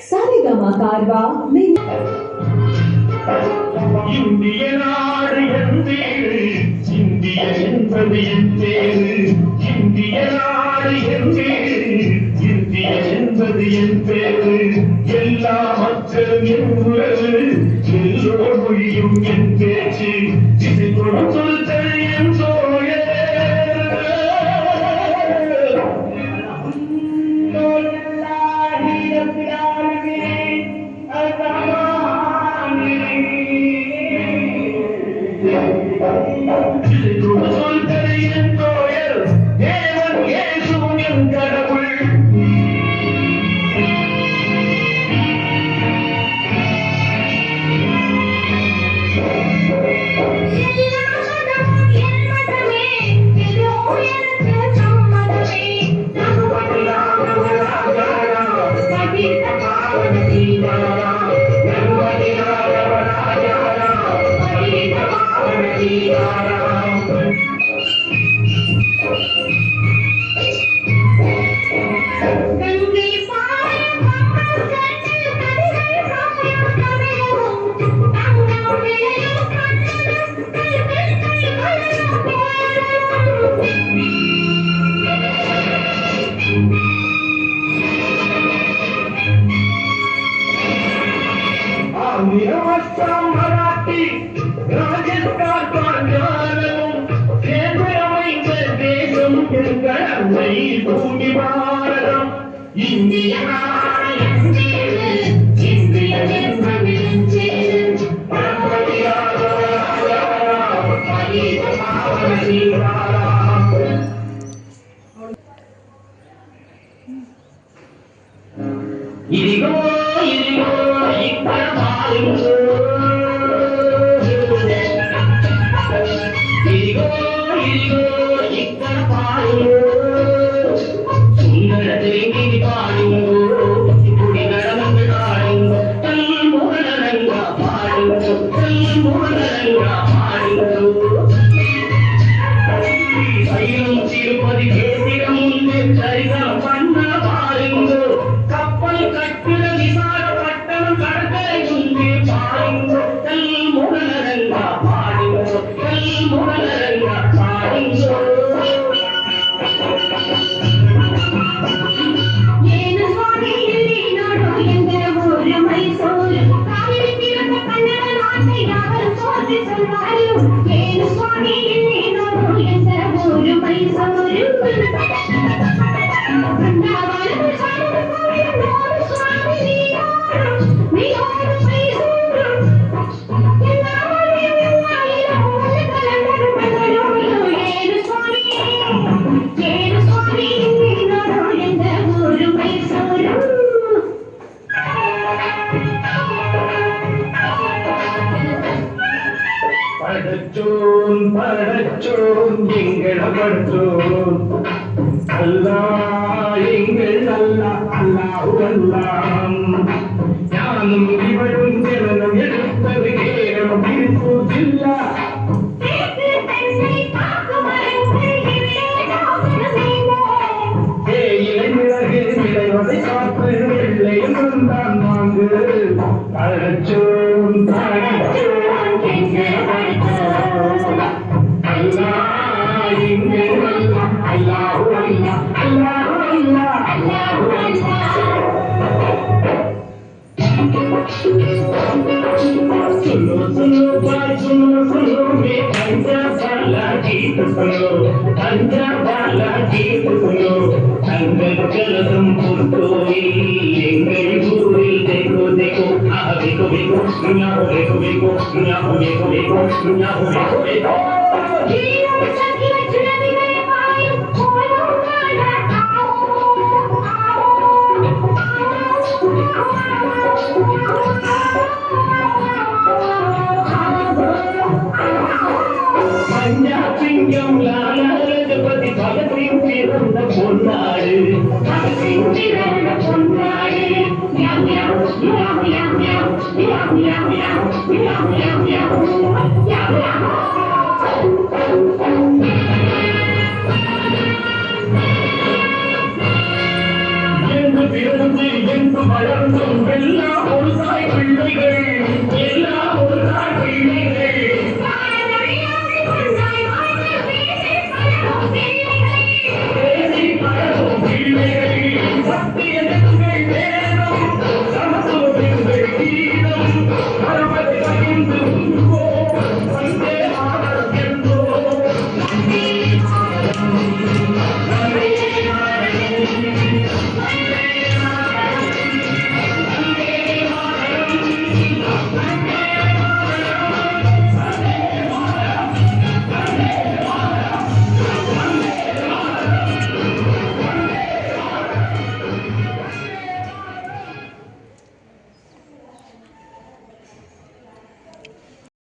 சரிகமா கார்வா இந்திய நாடு என்பேரு இந்திய என்பது என் பேரு இந்திய நாடு என்பேரு இந்திய என்பது என் பேரு எல்லா மக்களும் என் உறவு எல்லோர் மொழியும் என் பேச்சு இதை கொடுத்தல் என் சோழ மராட்டி ராஜஸ்தான் பாஞ்சாலமும் சேர்ந்தமைந்த தேசம் எங்கள் அன்னை பூமி பாரதம் இந்திய இதிகோ இதிகோ ఇక్కడ పాలించు ఇదిగో ఇదిగో ఇక్కడ పాలించు సుందర తెలివిని పాలించు గుడి నడమందు పాలించు తల్మురనంగా పాలించు తల్మురనంగా పాలించు సైలం తిరుపతి కేతిర ముందే సరిగా పన్న పాలించు కప్పలు కట్టిన విశాల పట్టణం కడకై ఉంది పాలించు తల్మురనంగా పాలించు తల్మురనంగా పాలించు ಏನು ಸ್ವಾಮಿ ಇಲ್ಲಿ ನೋಡು ಎಂದರ ಊರು ಮೈಸೂರು ಕಾವೇರಿ ತೀರದ ಕನ್ನಡ ನಾಟೆ ಯಾರು ಸೋತಿ ಸಲ್ವಾರು ಏನು ಸ್ವಾಮಿ ಇಲ್ಲಿ ನೋಡು ಎಂದರ ಊರು ಮೈಸೂರು ಬೃಂದಾವನ ಸಾಗರ ನೋಡು ಸ್ವಾಮಿ ನೀರು ಮೈಸೂರು ಎಲ್ಲ ಏನು ಸ್ವಾಮಿ ಇಲ್ಲಿ ನೋಡು ಎಂದರ ಊರು ಮೈಸೂರು படச்சோன் படச்சோன் எங்கள் படச்சோன் அல்லாஹ் எங்கள் அல்லாஹ் அல்லாஹு அல்லாம் ஞானம் இவரும் ஜனனம் எடுத்தது கேரம் திருப்பூர் ஜில்லா இளைஞர்கள் விளைவதை காத்து வெள்ளையும் வந்தான் வாங்கு படச்சோன் படச்சோன் எங்கள் படச்சோன் அல்லாஹ் எங்கள் அல்லாஹ் அல்லாஹு அல்லாஹ் அல்லாஹு அல்லாஹ் அல்லாஹு அல்லாஹ் सुनो सुनो बात सुनो सुनो मैं पंजाब वाला गीत सुनो पंजाब वाला गीत सुनो अंगल जलदम पुरकोई एंगल गुरुल देखो देखो आ देखो देखो दुनिया हो देखो देखो दुनिया हो देखो देखो दुनिया हो देखो देखो जीरो सखी चुनरी में पाई बोलो गाना आओ पंजाब सिंगम लाला रजपति भगत सिंह பிறந்த பொன்னாடு भगत सिंह பிறந்த பொன்னாடு மியாவ் மியாவ் மியாவ் மியாவ் மியாவ் மியாவ் மியாவ் மியாவ் மியாவ் மியாவ் மியாவ் மியாவ் என்று பிறந்து என்று வளர்ந்தும் பிள்ளைகள்